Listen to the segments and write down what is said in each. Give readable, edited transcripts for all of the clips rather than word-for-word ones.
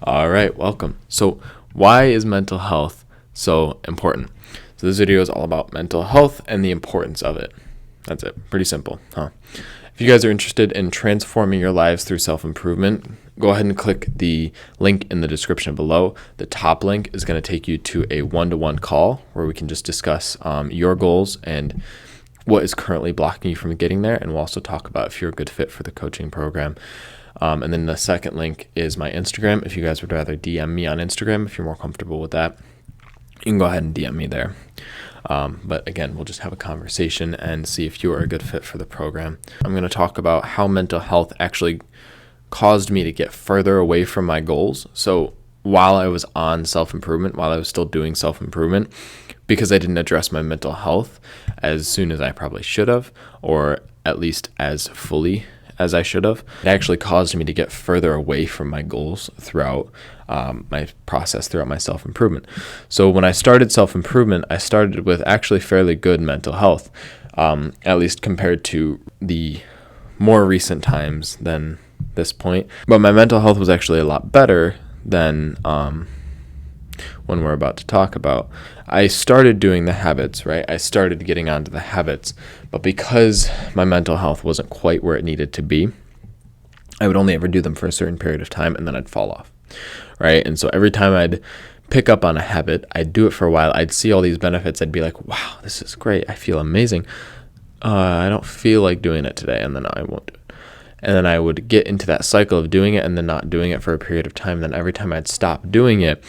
All right, welcome. So, why is mental health so important? So, this video is all about mental health and the importance of it. That's it. Pretty simple, huh? If you guys are interested in transforming your lives through self-improvement, go ahead and click the link in the description below. The top link is going to take you to a one-to-one call where we can just discuss your goals and what is currently blocking you from getting there. And we'll also talk about if you're a good fit for the coaching program. And then the second link is my Instagram. If you guys would rather DM me on Instagram, if you're more comfortable with that, you can go ahead and DM me there. But again, we'll just have a conversation and see if you are a good fit for the program. I'm going to talk about how mental health actually caused me to get further away from my goals. So while I was on self-improvement, while I was still doing self-improvement, because I didn't address my mental health as soon as I probably should have, or at least as fully as I should have, it actually caused me to get further away from my goals throughout my process, throughout my self-improvement. So when I started self-improvement, I started with actually fairly good mental health, at least compared to the more recent times than this point. But my mental health was actually a lot better than when we're about to talk about. I started doing the habits, right? I started getting onto the habits, but because my mental health wasn't quite where it needed to be, I would only ever do them for a certain period of time and then I'd fall off, right? And so every time I'd pick up on a habit, I'd do it for a while, I'd see all these benefits, I'd be like, wow, this is great, I feel amazing. I don't feel like doing it today, and then I won't do it. And then I would get into that cycle of doing it and then not doing it for a period of time. Then every time I'd stop doing it,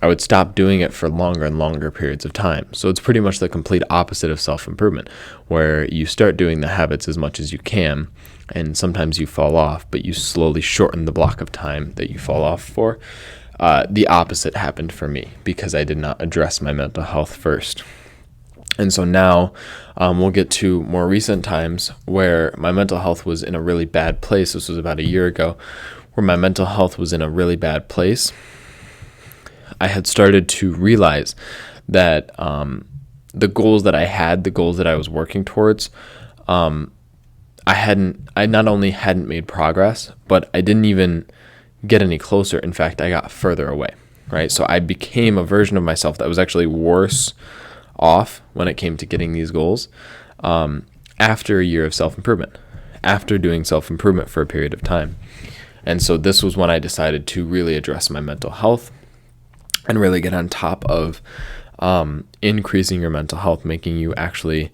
I would stop doing it for longer and longer periods of time. So it's pretty much the complete opposite of self-improvement, where you start doing the habits as much as you can, and sometimes you fall off, but you slowly shorten the block of time that you fall off for. The opposite happened for me because I did not address my mental health first. And so now we'll get to more recent times where my mental health was in a really bad place. This was about a year ago, where my mental health was in a really bad place. I had started to realize that the goals that I had, the goals that I was working towards, I not only hadn't made progress, but I didn't even get any closer. In fact, I got further away, right? So I became a version of myself that was actually worse off when it came to getting these goals after a year of self-improvement, after doing self-improvement for a period of time. And so this was when I decided to really address my mental health and really get on top of increasing your mental health, making you actually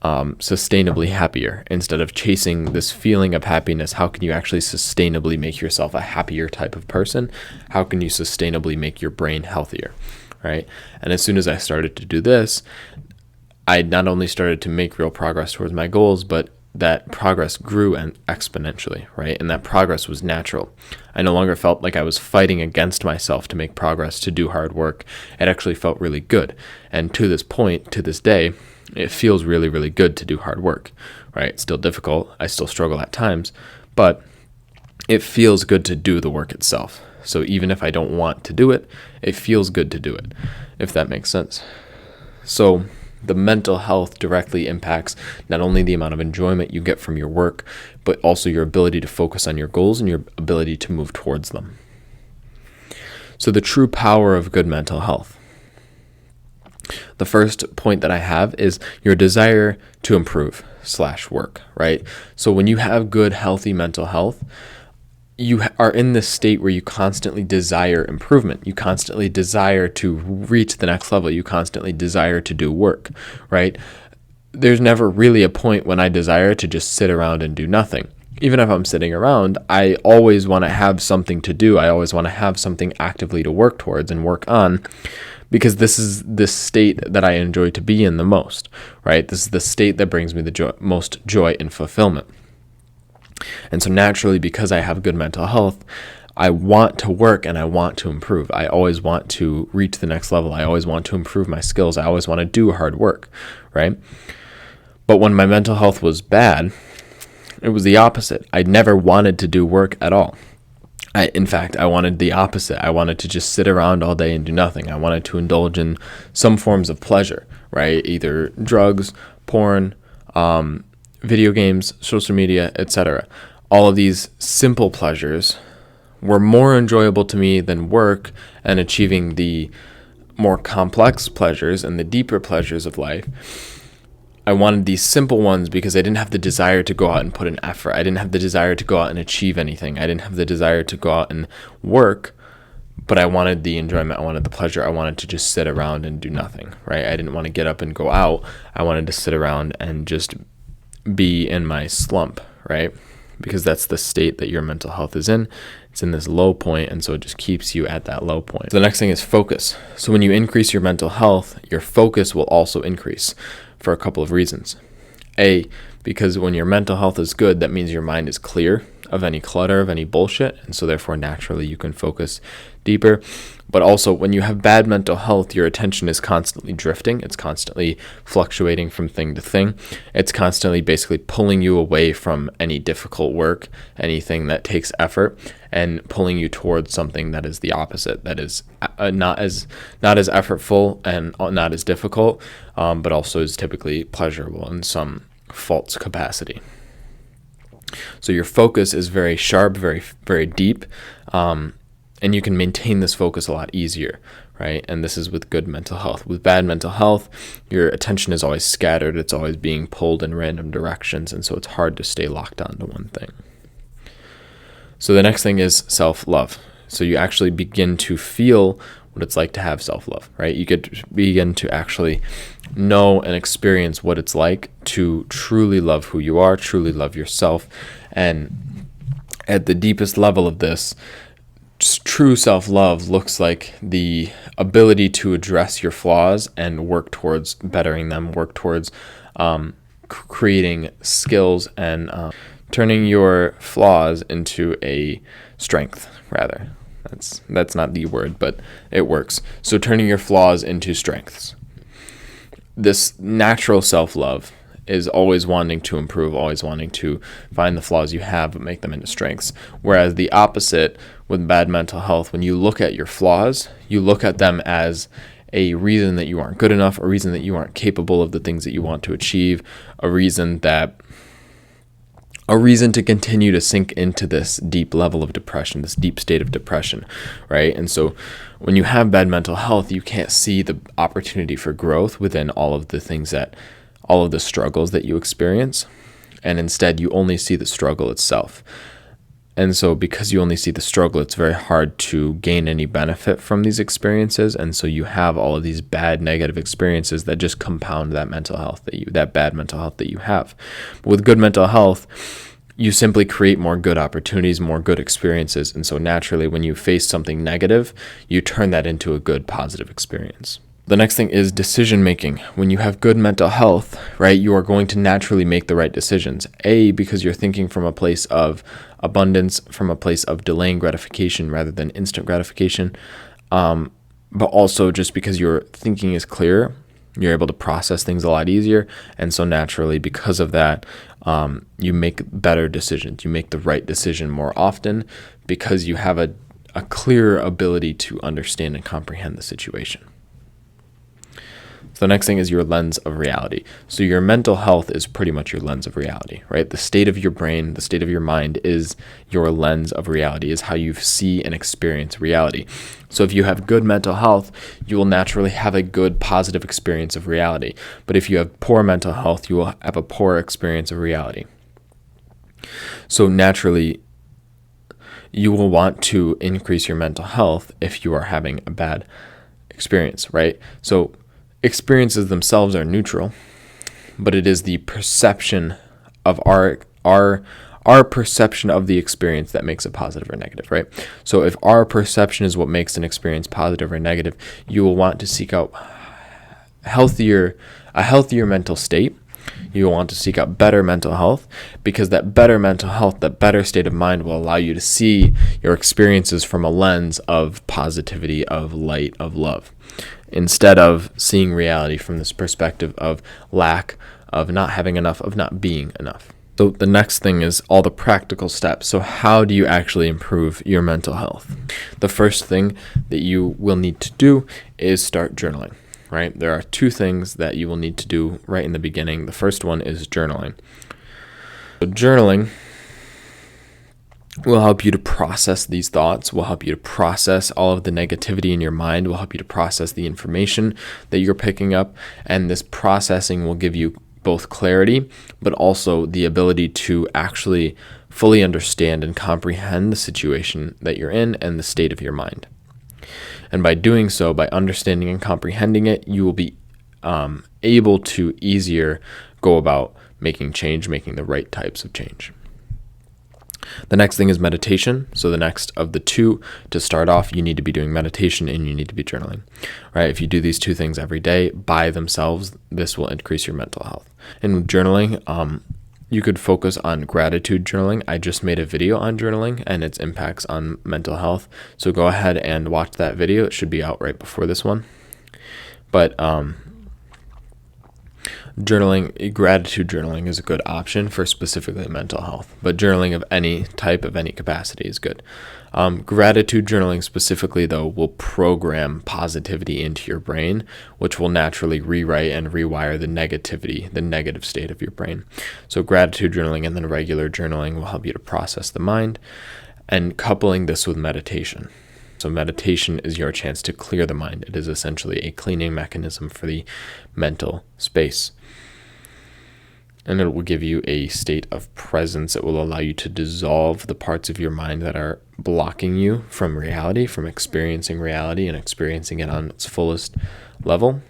sustainably happier. Instead of chasing this feeling of happiness, how can you actually sustainably make yourself a happier type of person? How can you sustainably make your brain healthier? Right? And as soon as I started to do this, I not only started to make real progress towards my goals, but that progress grew exponentially, right? And that progress was natural. I no longer felt like I was fighting against myself to make progress, to do hard work. It actually felt really good. And to this point, to this day, it feels really, really good to do hard work, right? It's still difficult. I still struggle at times, but it feels good to do the work itself. So even if I don't want to do it, it feels good to do it, if that makes sense. So the mental health directly impacts not only the amount of enjoyment you get from your work, but also your ability to focus on your goals and your ability to move towards them. So the true power of good mental health. The first point that I have is your desire to improve / work, right? So when you have good, healthy mental health, you are in this state where you constantly desire improvement. You constantly desire to reach the next level. You constantly desire to do work, right? There's never really a point when I desire to just sit around and do nothing. Even if I'm sitting around, I always want to have something to do. I always want to have something actively to work towards and work on, because this is the state that I enjoy to be in the most, right? This is the state that brings me the most joy and fulfillment. And so naturally, because I have good mental health, I want to work and I want to improve. I always want to reach the next level. I always want to improve my skills. I always want to do hard work, right? But when my mental health was bad, it was the opposite. I never wanted to do work at all. In fact, I wanted the opposite. I wanted to just sit around all day and do nothing. I wanted to indulge in some forms of pleasure, right? Either drugs, porn, video games, social media, etc. All of these simple pleasures were more enjoyable to me than work and achieving the more complex pleasures and the deeper pleasures of life. I wanted these simple ones because I didn't have the desire to go out and put in effort. I didn't have the desire to go out and achieve anything. I didn't have the desire to go out and work, but I wanted the enjoyment. I wanted the pleasure. I wanted to just sit around and do nothing, right? I didn't want to get up and go out. I wanted to sit around and just be in my slump, right? Because that's the state that your mental health is in. It's in this low point, and so it just keeps you at that low point. So the next thing is focus. So when you increase your mental health, your focus will also increase for a couple of reasons. A, because when your mental health is good, that means your mind is clear of any clutter, of any bullshit, and so therefore naturally you can focus deeper. But also when you have bad mental health, your attention is constantly drifting. It's constantly fluctuating from thing to thing. It's constantly basically pulling you away from any difficult work, anything that takes effort, and pulling you towards something that is the opposite, that is not as effortful and not as difficult, but also is typically pleasurable in some false capacity. So your focus is very sharp, very, very deep, and you can maintain this focus a lot easier, right? And this is with good mental health. With bad mental health, your attention is always scattered. It's always being pulled in random directions, and so it's hard to stay locked onto one thing. So the next thing is self-love. So you actually begin to feel what it's like to have self-love, right? You get to begin to actually know and experience what it's like to truly love who you are, truly love yourself. And at the deepest level of this, true self-love looks like the ability to address your flaws and work towards bettering them, work towards creating skills and turning your flaws into a strength, rather. That's not the word, but it works. So turning your flaws into strengths. This natural self-love is always wanting to improve, always wanting to find the flaws you have but make them into strengths. Whereas the opposite with bad mental health, when you look at your flaws, you look at them as a reason that you aren't good enough, a reason that you aren't capable of the things that you want to achieve, a reason to continue to sink into this deep level of depression, this deep state of depression, right? And so when you have bad mental health, you can't see the opportunity for growth within all of the struggles that you experience. And instead, you only see the struggle itself. And so because you only see the struggle, it's very hard to gain any benefit from these experiences. And so you have all of these bad negative experiences that just compound that that bad mental health that you have. But with good mental health, you simply create more good opportunities, more good experiences. And so naturally, when you face something negative, you turn that into a good positive experience. The next thing is decision making. When you have good mental health, right, you are going to naturally make the right decisions. A, because you're thinking from a place of abundance, from a place of delaying gratification rather than instant gratification. But also just because your thinking is clear, you're able to process things a lot easier. And so naturally, because of that, you make better decisions. You make the right decision more often because you have a clearer ability to understand and comprehend the situation. So the next thing is your lens of reality. So your mental health is pretty much your lens of reality, right? The state of your brain, the state of your mind is your lens of reality, is how you see and experience reality. So if you have good mental health, you will naturally have a good positive experience of reality. But if you have poor mental health, you will have a poor experience of reality. So naturally, you will want to increase your mental health if you are having a bad experience, right? So experiences themselves are neutral, but it is the perception of our perception of the experience that makes it positive or negative, right? So if our perception is what makes an experience positive or negative, you will want to seek out a healthier mental state. You will want to seek out better mental health, because that better mental health, that better state of mind will allow you to see your experiences from a lens of positivity, of light, of love, instead of seeing reality from this perspective of lack, of not having enough, of not being enough. So the next thing is all the practical steps. So how do you actually improve your mental health? The first thing that you will need to do is start journaling, right? There are two things that you will need to do right in the beginning. The first one is journaling. So journaling will help you to process these thoughts, will help you to process all of the negativity in your mind, will help you to process the information that you're picking up. And this processing will give you both clarity, but also the ability to actually fully understand and comprehend the situation that you're in and the state of your mind. And by doing so, by understanding and comprehending it, you will be able to easier go about making change, making the right types of change. The next thing is meditation. So the next of the two, to start off, you need to be doing meditation and you need to be journaling, right? If you do these two things every day by themselves, this will increase your mental health. And journaling, you could focus on gratitude journaling. I just made a video on journaling and its impacts on mental health. So go ahead and watch that video. It should be out right before this one. But gratitude journaling is a good option for specifically mental health, but journaling of any type, of any capacity is good. Gratitude journaling specifically, though, will program positivity into your brain, which will naturally rewrite and rewire the negativity, the negative state of your brain. So gratitude journaling and then regular journaling will help you to process the mind, and coupling this with meditation. So meditation is your chance to clear the mind. It is essentially a cleaning mechanism for the mental space. And it will give you a state of presence. It will allow you to dissolve the parts of your mind that are blocking you from reality, from experiencing reality and experiencing it on its fullest level.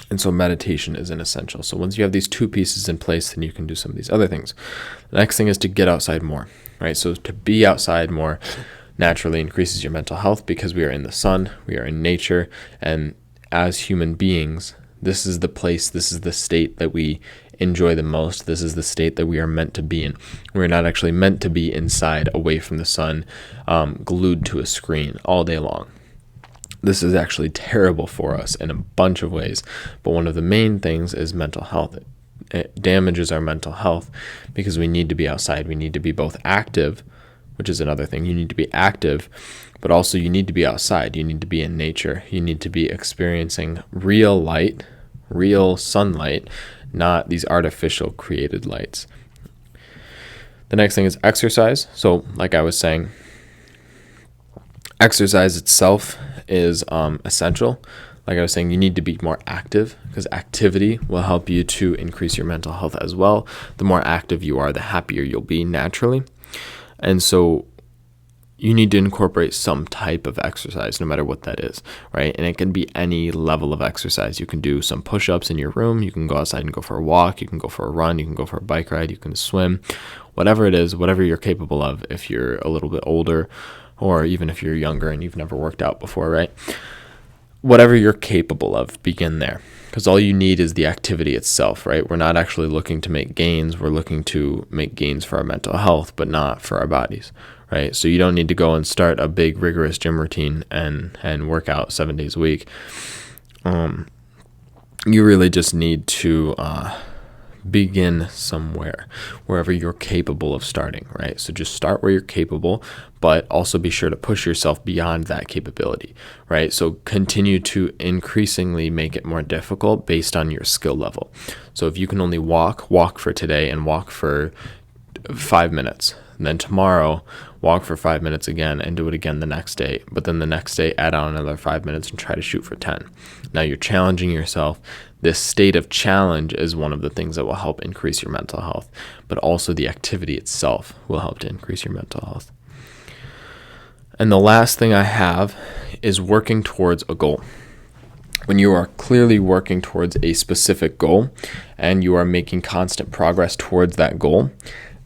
And so meditation is an essential. So once you have these two pieces in place, then you can do some of these other things. The next thing is to get outside more, right? So to be outside more naturally increases your mental health because we are in the sun, we are in nature, and as human beings, this is the place, this is the state that we enjoy the most. This is the state that we are meant to be in. We're not actually meant to be inside, away from the sun, glued to a screen all day long. This is actually terrible for us in a bunch of ways, but one of the main things is mental health. It damages our mental health because we need to be outside. We need to be both active, which is another thing. You need to be active, but also you need to be outside. You need to be in nature. You need to be experiencing real light, real sunlight, not these artificial created lights. The next thing is exercise. So like I was saying, exercise itself is essential. Like I was saying, you need to be more active because activity will help you to increase your mental health as well. The more active you are, the happier you'll be naturally. And so you need to incorporate some type of exercise, no matter what that is, right? And it can be any level of exercise. You can do some push-ups in your room. You can go outside and go for a walk. You can go for a run. You can go for a bike ride. You can swim. Whatever it is, whatever you're capable of if you're a little bit older or even if you're younger and you've never worked out before, right? Whatever you're capable of, begin there. Because all you need is the activity itself, right? We're not actually looking to make gains. We're looking to make gains for our mental health, but not for our bodies, right? So you don't need to go and start a big rigorous gym routine and work out 7 days a week. You really just need to begin somewhere, wherever you're capable of starting, right? So just start where you're capable, but also be sure to push yourself beyond that capability, right? So continue to increasingly make it more difficult based on your skill level. So if you can only walk for today and walk for 5 minutes. And then tomorrow, walk for 5 minutes again and do it again the next day. But then the next day, add on another 5 minutes and try to shoot for 10. Now you're challenging yourself. This state of challenge is one of the things that will help increase your mental health. But also the activity itself will help to increase your mental health. And the last thing I have is working towards a goal. When you are clearly working towards a specific goal and you are making constant progress towards that goal,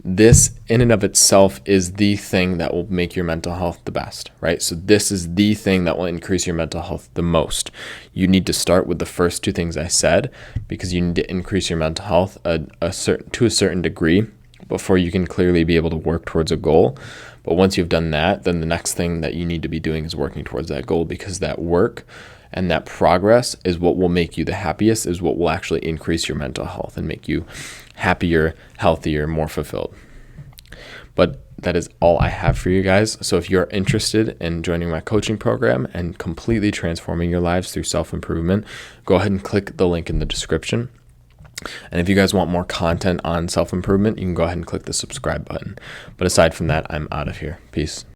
this in and of itself is the thing that will make your mental health the best, right? So this is the thing that will increase your mental health the most. You need to start with the first two things I said because you need to increase your mental health to a certain degree before you can clearly be able to work towards a goal. But once you've done that, then the next thing that you need to be doing is working towards that goal, because that work and that progress is what will make you the happiest, is what will actually increase your mental health and make you happier, healthier, more fulfilled. But that is all I have for you guys. So if you're interested in joining my coaching program and completely transforming your lives through self-improvement, go ahead and click the link in the description. And if you guys want more content on self-improvement, you can go ahead and click the subscribe button. But aside from that, I'm out of here. Peace.